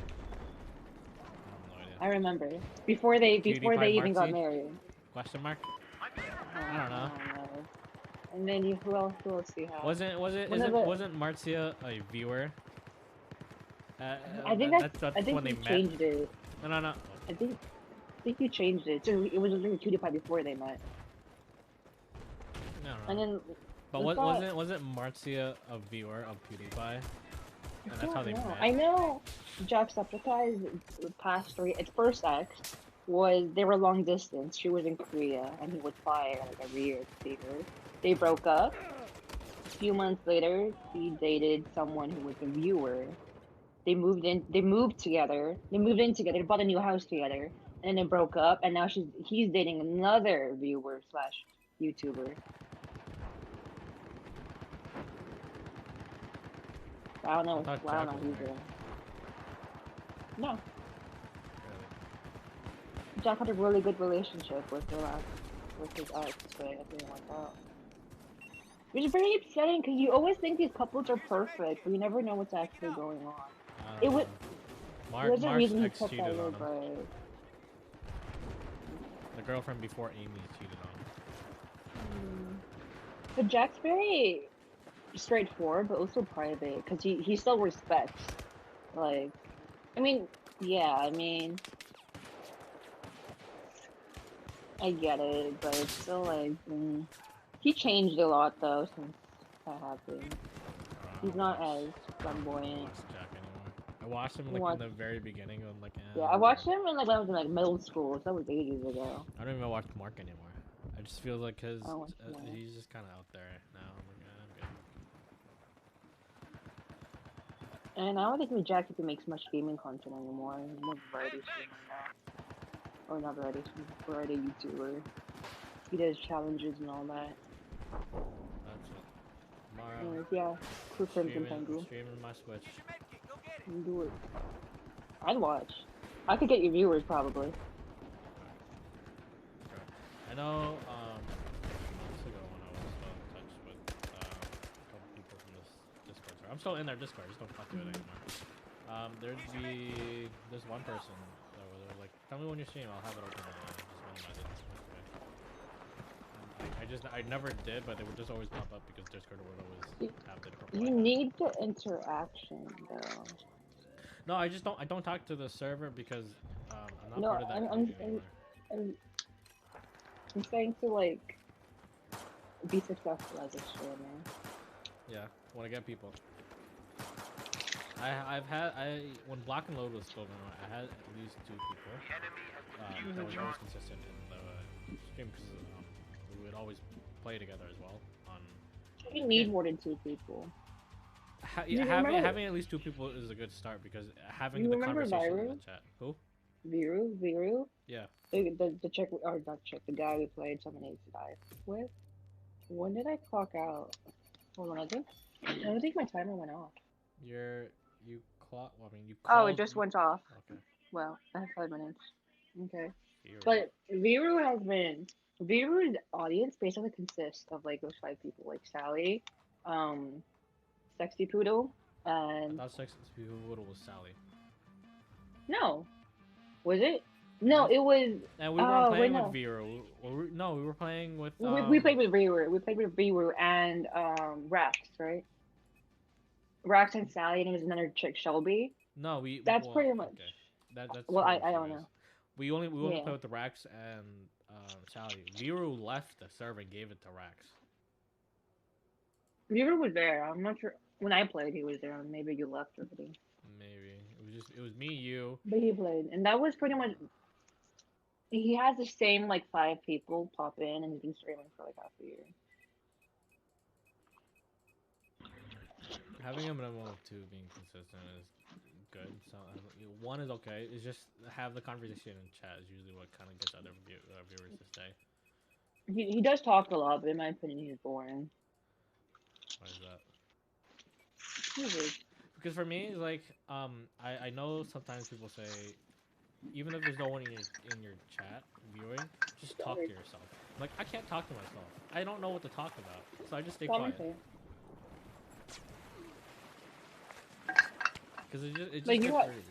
no idea. I remember. Before they PewDiePie even got Marcy? married. Question mark? I don't know. And then who else do you have? Wasn't Marcia a viewer? I think I think when they you met. changed it. No. I think you changed it. So it was only PewDiePie before they met. No. And then But was that- wasn't Marcia a viewer of PewDiePie? And that's how they met. I know Jacksepticeye's past three, its first ex was they were long distance. She was in Korea and he would fly her like every year to see her. They broke up. A few months later, he dated someone who was a viewer. They moved together. They moved in together, bought a new house together, and then they broke up. And now he's dating another viewer slash YouTuber. I don't know. I thought I Jack don't know was who's married. doing. No, Jack had a really good relationship with his ex, but it didn't work out. Which is very upsetting because you always think these couples are perfect, but you never know what's actually going on. It was there's a Mark's reason he ex took that cheated little on him. break. The girlfriend before Amy cheated on him. But Jack's very straightforward, but also private, because he still respects. Like, I mean, yeah, I get it, but it's still like, he changed a lot though since that happened. He's not as I flamboyant. don't watch Jack anymore. I watched him like What? in the very beginning of like. Yeah, I watched him when I was in like middle school, so that was ages ago. I don't even watch Mark anymore. I just feel like his I watch Mark. he's just kind of out there now. I'm like, I'm good. And I don't think Jack even makes much gaming content anymore. He's more variety streamer now. Or not variety streamer, variety YouTuber. He does challenges and all that. That's it. Tomorrow, Anyways, yeah, Crew Crimson Penguin. streaming my Switch. Here's your med kit. Go get it. You do it. I'd watch. I could get you viewers probably. I know, months ago when I was still in touch with a couple people from this Discord server. I'm still in their Discord, I just don't talk to it anymore. There'd be this one person that was like, tell me when you stream, I'll have it open. I never did, but they would just always pop up because Discord would always have the purple You icon. need the interaction though. No, I don't talk to the server because I'm not No, part of that community anymore. I'm trying to like be successful as a streamer. Yeah, want to get people. When Block and Load was still going, I had at least 2 people that was always consistent in the stream because we would always play together as well. You need more than 2 people. Having at least 2 people is a good start because having the conversation in the chat. Who? Viru? Yeah. The chick, or not chick, the guy we played 7 8 5 with. When did I clock out? Hold on, I don't think my timer went off. You clock. Well, I mean, you. Oh, it just went off. Okay. Well, I have 5 minutes. Okay. Viru. But Viru's audience basically consists of like those 5 people, like Sally, Sexy Poodle, and I thought Sexy Poodle was Sally. no, was it? No, it was. And we weren't playing with Viru. No, we were playing with. We played with Viru. We played with Viru and Rax, right? Rax and Sally, and it was another chick, Shelby. No, That's pretty much. Okay. That's. Well, I don't know. We only played with the Rax and Sally. Viru left the server and gave it to Rax. Viru was there. I'm not sure. When I played, he was there. Maybe you left already. Maybe it was me, you. But he played, and that was pretty much. He has the same like 5 people pop in, and he's been streaming for like half a year. Having a minimum of 2 being consistent is good. So 1 is okay. It's just have the conversation in chat is usually what kind of gets other viewers to stay. He does talk a lot, but in my opinion, he's boring. Why is that? Usually. Because for me, like, I know sometimes people say, even if there's no one in your chat viewing, just talk to yourself. Like, I can't talk to myself. I don't know what to talk about, so I just stay quiet. Because it just like, gets very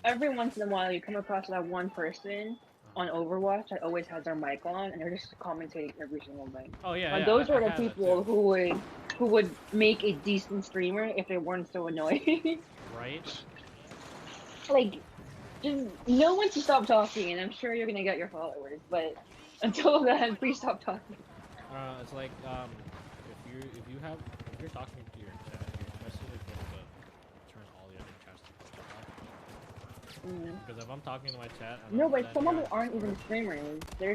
every once in a while, you come across that one person on Overwatch that always has their mic on, and they're just commentating every single thing. Oh yeah, and those are the people who would make a decent streamer if they weren't so annoying. Right. Like, just know when to stop talking, and I'm sure you're gonna get your followers. But until then, please stop talking. It's like if you're talking to your chat, you're basically supposed to turn all the other chats to Because if I'm talking to my chat, no, but some of them aren't even streamers. They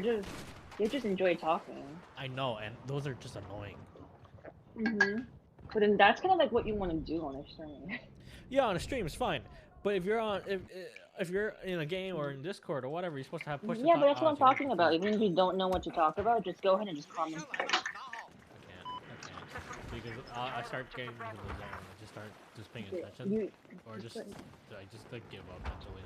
just enjoy talking. I know, and those are just annoying. But then that's kind of like what you want to do on a stream. Yeah, on a stream it's fine, but if you're on if you're in a game or in Discord or whatever, you're supposed to have push. Yeah, but that's what I'm talking about. Even if you don't know what to talk about, just go ahead and just comment. I can't, because I start getting into the zone. I just start paying attention, or just I just like give up mentally.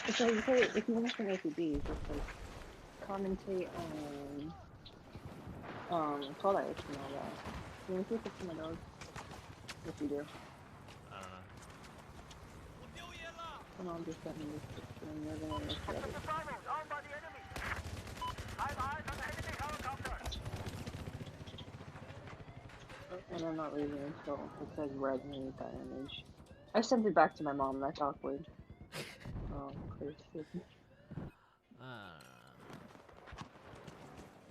It's like if you want to stream APB, just like commentate on Twilight and all that. You want to see some of those? If you do. I don't know. Come on, just let me look at it, and you're gonna look at it. And I'm not leaving until it says red underneath that image. I sent it back to my mom, that's awkward. Oh, Christy.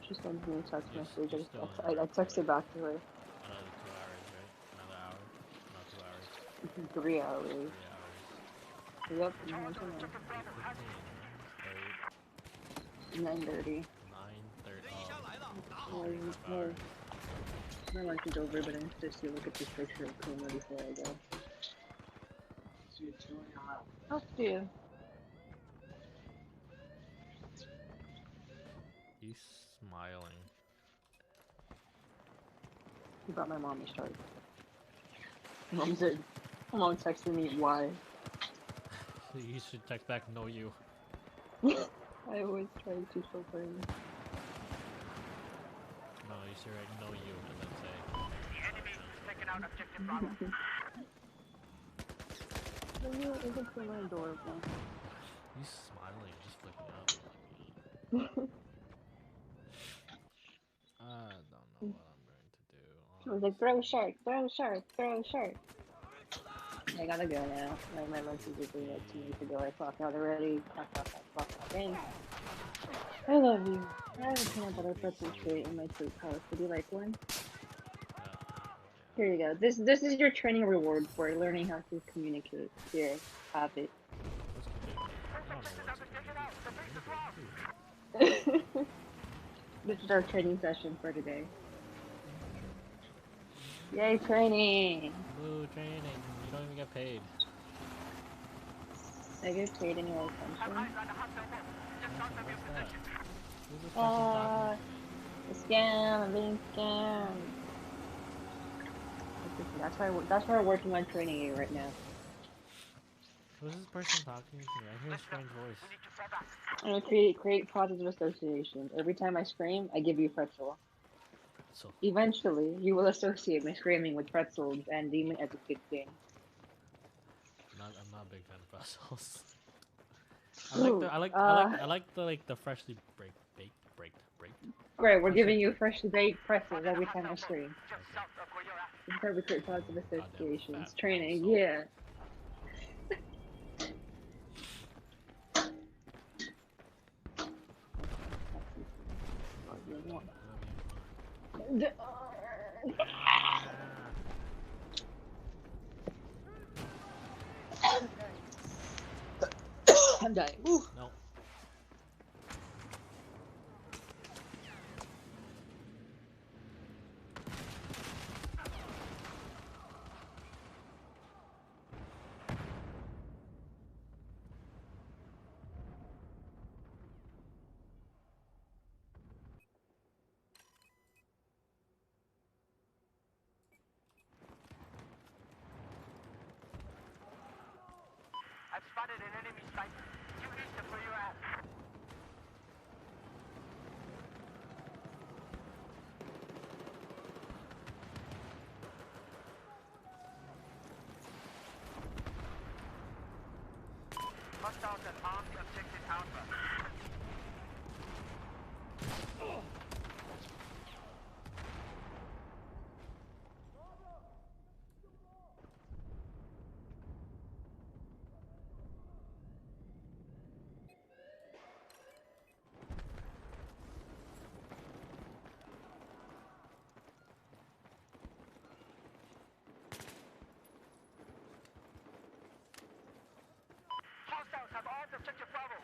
She sends me a text message. I texted back to her. Another 2 hours, right? Another hour? Not 2 hours. 3 hours. 3 hours. Yep, 9:30. 9:30. Oh, my lunch is over, but I'm supposed to look at this picture of Kuma before I go. I'll see you. He's smiling. You brought my mom a shark. Mom said, Someone texted me why. You should text back, "No, you." I always try to so funny. No, you should write, "No, you," and then say. The enemy is taking out objective Bravo. The new isn't so adorable. You smiling, just flipping out. I don't know what I'm going to do. I was like, throw shark, throw shark, throw shark. I gotta go now. My lunch is usually like 2 minutes ago. I clocked out already. Clocked out in. I love you. I have a peanut butter pretzel straight in my fruit house. Would you like one? Here you go. This is your training reward for learning how to communicate. Here, have it. This is our training session for today. Yay, training! Blue training. You don't even get paid. I get paid in your attention. What's that? Who's this person talking to me? A scam! I'm being scammed. That's why we're working on training you right now. Who's this person talking to me? I hear a strange voice. I'm gonna create positive associations. Every time I scream, I give you pretzel. So Eventually, you will associate my screaming with pretzels and deem it as a good thing. I'm not a big fan of pretzels. I like the freshly baked. Great, we're giving you freshly baked pretzels every time I scream. It's how we create positive associations. Training, yeah. I'm dying. Woo. No. I've spotted an enemy site. Due east of where you're at. Hostiles have armed objective Alpha. Hostiles have armed objective Bravo.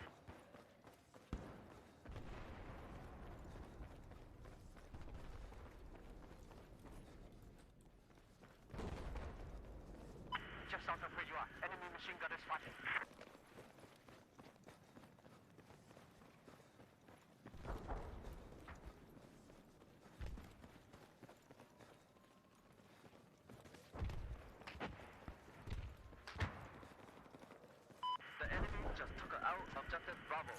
Just south of where you are, enemy machine gun is spotted. The enemy just took out objective Bravo.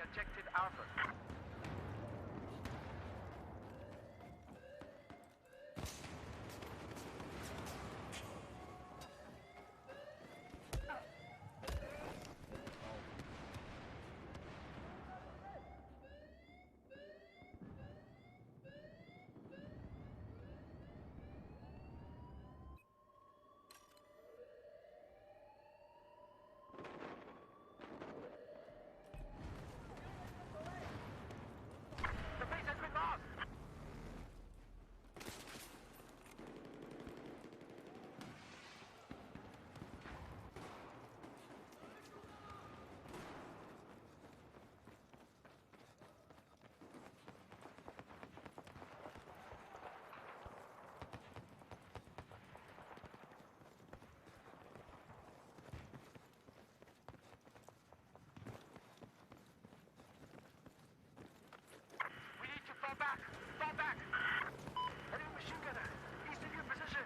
objective Alpha. The base has been lost! We need to fall back! Fall back! Enemy machine gunner! East of your position!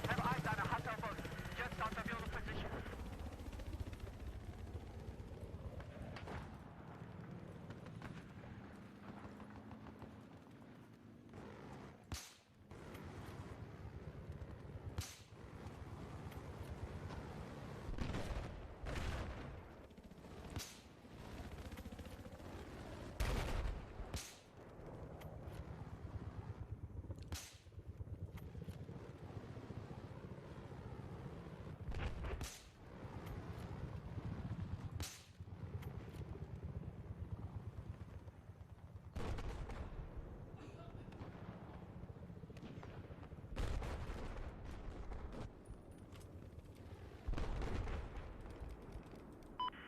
Have eyes on a hostile boat. Just south of your position.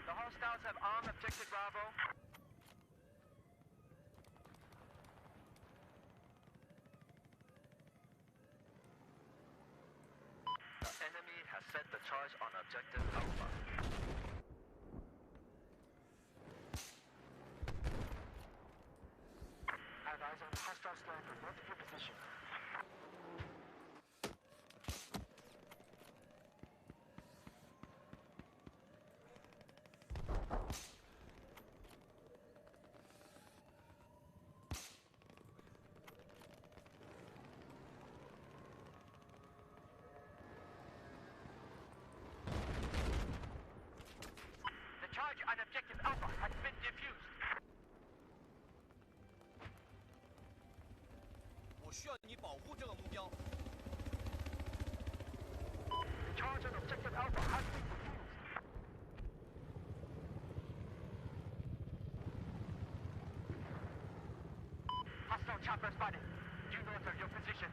The hostiles have armed objective Bravo. The enemy has set the charge on objective Alpha. Have eyes on hostile sniper north of your position. The charge on objective Alpha has been defused. 我需要你保护这个目标。 The charge on objective Alpha has been defused. Hostile chopper spotted. Due north of your position.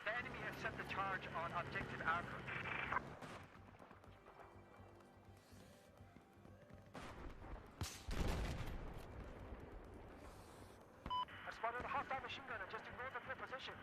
The enemy has set the charge on objective Alpha. I spotted a hostile machine gunner just north of your position.